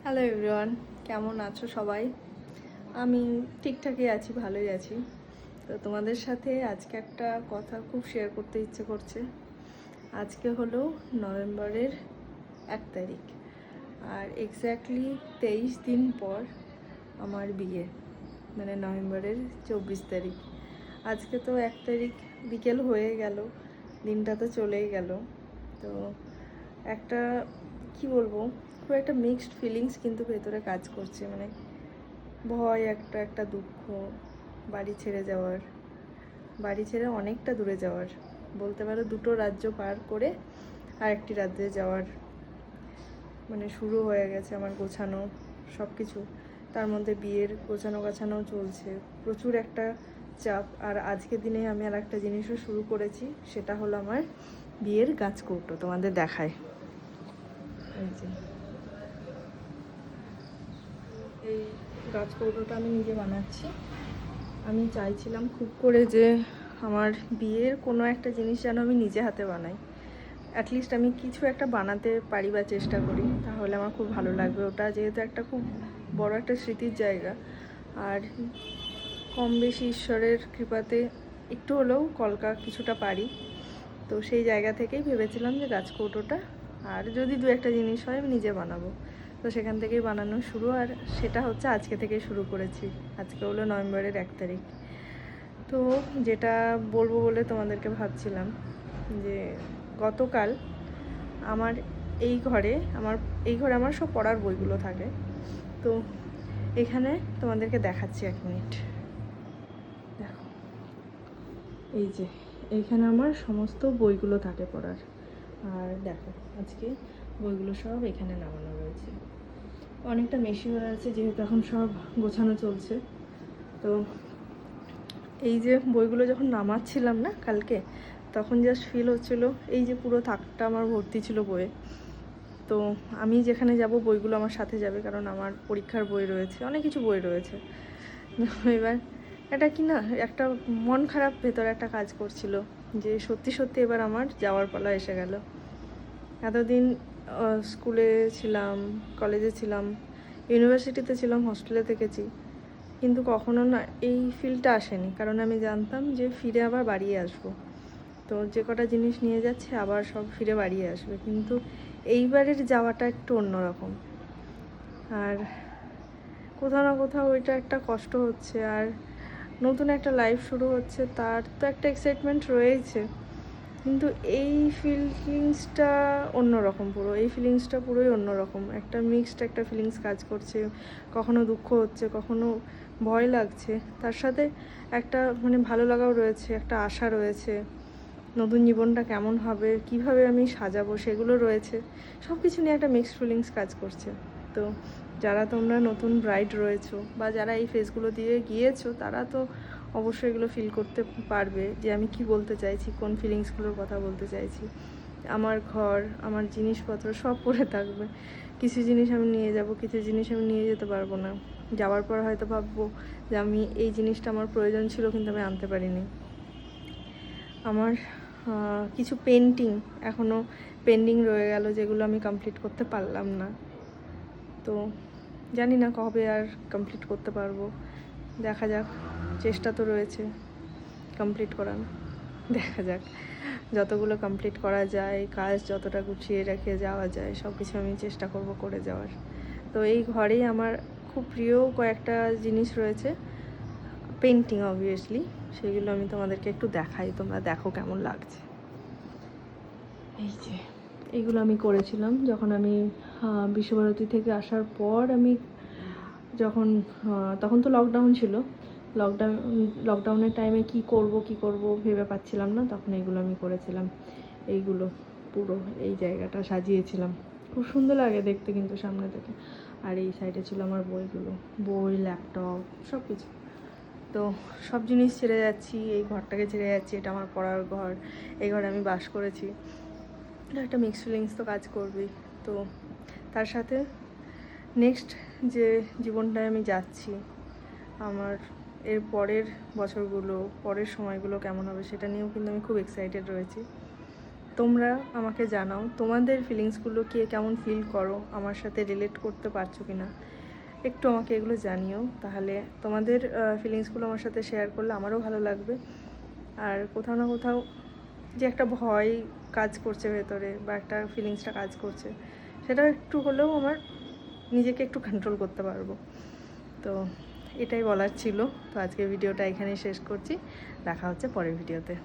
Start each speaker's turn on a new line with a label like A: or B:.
A: Hello everyone, কেমন আছো সবাই? আমি ঠিকঠাকই আছি, ভালোই আছি। তো তোমাদের সাথে আজকে একটা কথা খুব শেয়ার করতে ইচ্ছে করছে। আজকে হলো নভেম্বরের 1 তারিখ, আর এক্স্যাক্টলি 23 দিন পর আমার বিয়ে, মানে নভেম্বরের 24 তারিখ। আজকে তো 1 তারিখ বিকেল হয়ে গেল, দিনটা তো চলেই গেল। তো একটা কি বলবো, খুব একটা মিক্সড ফিলিংস কিন্তু ভেতরে কাজ করছে, মানে ভয়, একটা একটা দুঃখ, বাড়ি ছেড়ে যাওয়ার, বাড়ি ছেড়ে অনেকটা দূরে যাওয়ার, বলতে পারো দুটো রাজ্য পার করে আর একটি রাজ্যে যাওয়ার মানে শুরু হয়ে গেছে আমার গোছানো সব কিছু। তার মধ্যে বিয়ের গোছানো গাছানো চলছে, প্রচুর একটা চাপ। আর আজকের দিনে আমি আর একটা জিনিসও শুরু করেছি, সেটা হলো আমার বিয়ের গাছকৌটো। তোমাদের দেখায়, এই যে এই গাছকৌটোটা আমি নিজে বানাচ্ছি। আমি চাইছিলাম খুব করে যে আমার বিয়ের কোনো একটা জিনিস যেন আমি নিজে হাতে বানাই। অ্যাটলিস্ট আমি কিছু একটা বানাতে পারি বা চেষ্টা করি, তাহলে আমার খুব ভালো লাগবে। ওটা যেহেতু একটা খুব বড় একটা স্মৃতির জায়গা, আর কম বেশি ঈশ্বরের কৃপাতে একটু হলেও কলকা কিছুটা পারি। তো সেই জায়গা থেকেই ভেবেছিলাম যে গাছকৌটোটা, আর যদি দু একটা জিনিস হয় আমি নিজে বানাবো। তো সেখান থেকেই বানানো শুরু, আর সেটা হচ্ছে আজকে থেকেই শুরু করেছি। আজকে হলো নভেম্বরের 1 তারিখ। তো যেটা বলবো বলে তোমাদেরকে ভাবছিলাম যে গতকাল আমার এই ঘরে আমার সব পড়ার বইগুলো থাকে। তো এখানে তোমাদেরকে দেখাচ্ছি, 1 মিনিট দেখো। এই যে এইখানে আমার সমস্ত বইগুলো থাকে পড়ার, আর দেখো আজকে বইগুলো সব এখানে নামানো রয়েছে। অনেকটা মেশি হয়ে আছে যেহেতু এখন সব গোছানো চলছে। তো এই যে বইগুলো যখন নামাচ্ছিলাম না কালকে, তখন জাস্ট ফিল হচ্ছিলো এই যে পুরো থাকটা আমার ভর্তি ছিল বইয়ে। তো আমি যেখানে যাব বইগুলো আমার সাথে যাবে, কারণ আমার পরীক্ষার বই রয়েছে, অনেক কিছু বই রয়েছে। এবার এটা কি না, একটা মন খারাপ ভেতরে একটা কাজ করছিল যে সত্যি সত্যি এবার আমার যাওয়ার পালা এসে গেল। এতদিন স্কুলে ছিলাম, কলেজে ছিলাম, ইউনিভার্সিটিতে ছিলাম, হস্টেলে থেকেছি, কিন্তু কখনো না এই ফিলটা আসেনি, কারণ আমি জানতাম যে ফিরে আবার বাড়িয়ে আসবো। তো যে কটা জিনিস নিয়ে যাচ্ছে আবার সব ফিরে বাড়িয়ে আসবে, কিন্তু এইবারের যাওয়াটা একটু অন্যরকম। আর কোথাও না কোথাও ওইটা একটা কষ্ট হচ্ছে, আর নতুন একটা লাইফ শুরু হচ্ছে, তার তো একটা এক্সাইটমেন্ট রয়েছে, কিন্তু এই ফিলিংসটা অন্যরকম। পুরো এই ফিলিংসটা পুরোই অন্যরকম, একটা মিক্সড একটা ফিলিংস কাজ করছে। কখনো দুঃখ হচ্ছে, কখনো ভয় লাগছে, তার সাথে একটা মানে ভালো লাগাও রয়েছে, একটা আশা রয়েছে নতুন জীবনটা কেমন হবে, কিভাবে আমি সাজাবো সেগুলো রয়েছে। সব কিছু নিয়ে একটা মিক্সড ফিলিংস কাজ করছে। তো যারা তোমরা নতুন ব্রাইড রয়েছো বা যারা এই ফেজগুলো দিয়ে গিয়েছো, তারা তো অবশ্যই এগুলো ফিল করতে পারবে যে আমি কি বলতে চাইছি, কোন ফিলিংসগুলোর কথা বলতে চাইছি। আমার ঘর, আমার জিনিসপত্র সব পড়ে থাকবে। কিছু জিনিস আমি নিয়ে যাব, কিছু জিনিস আমি নিয়ে যেতে পারবো না। যাওয়ার পর হয়তো ভাববো যে আমি এই জিনিসটা আমার প্রয়োজন ছিল কিন্তু আমি আনতে পারিনি। আমার কিছু পেন্টিং এখনও পেন্ডিং রয়ে গেল, যেগুলো আমি কমপ্লিট করতে পারলাম না। তো জানি না কবে আর কমপ্লিট করতে পারবো, দেখা যাক। চেষ্টা তো রয়েছে কমপ্লিট করার, দেখা যাক যতগুলো কমপ্লিট করা যায়, কাজ যতটা গুছিয়ে রেখে যাওয়া যায়, সব কিছু আমি চেষ্টা করব করে যাওয়ার। তো এই ঘরেই আমার খুব প্রিয় কয়েকটা জিনিস রয়েছে, পেন্টিং অবভিয়াসলি। সেগুলো আমি তোমাদেরকে একটু দেখাই, তোমরা দেখো কেমন লাগছে। এই যে এইগুলো আমি করেছিলাম যখন আমি বিশ্বভারতী থেকে আসার পর। আমি যখন তখন তো লকডাউন ছিল, লকডাউনের টাইমে কি করব ভেবে পাচ্ছিলাম না, তখন এইগুলো আমি করেছিলাম। এইগুলো পুরো এই জায়গাটা সাজিয়েছিলাম, খুব সুন্দর লাগে দেখতে কিন্তু সামনে থেকে। আর এই সাইডে ছিল আমার বইগুলো, বই, ল্যাপটপ, সব কিছু। তো সব জিনিস ছেড়ে যাচ্ছি, এই ঘরটাকে ছেড়ে যাচ্ছি, এটা আমার পড়ার ঘর, এই ঘরে আমি বাস করেছি। একটা মিক্সড ফিলিংস তো কাজ করবেই। তো তার সাথে নেক্সট যে জীবনটায় আমি যাচ্ছি, আমার এর পরের বছরগুলো, পরের সময়গুলো কেমন হবে সেটা নিয়েও কিন্তু আমি খুব এক্সাইটেড রয়েছি। তোমরা আমাকে জানাও তোমাদের ফিলিংসগুলো কে কেমন ফিল করো, আমার সাথে রিলেট করতে পারছো কি না, একটু আমাকে এগুলো জানিও। তাহলে তোমাদের ফিলিংসগুলো আমার সাথে শেয়ার করলে আমারও ভালো লাগবে। আর কোথাও না কোথাও যে একটা ভয় কাজ করছে ভেতরে বা একটা ফিলিংসটা কাজ করছে, সেটাও একটু হলেও আমার নিজেকে একটু কন্ট্রোল করতে পারবো। তো এটাই বলার ছিল। তো আজকে ভিডিওটা এখানেই শেষ করছি, দেখা হচ্ছে পরের ভিডিওতে।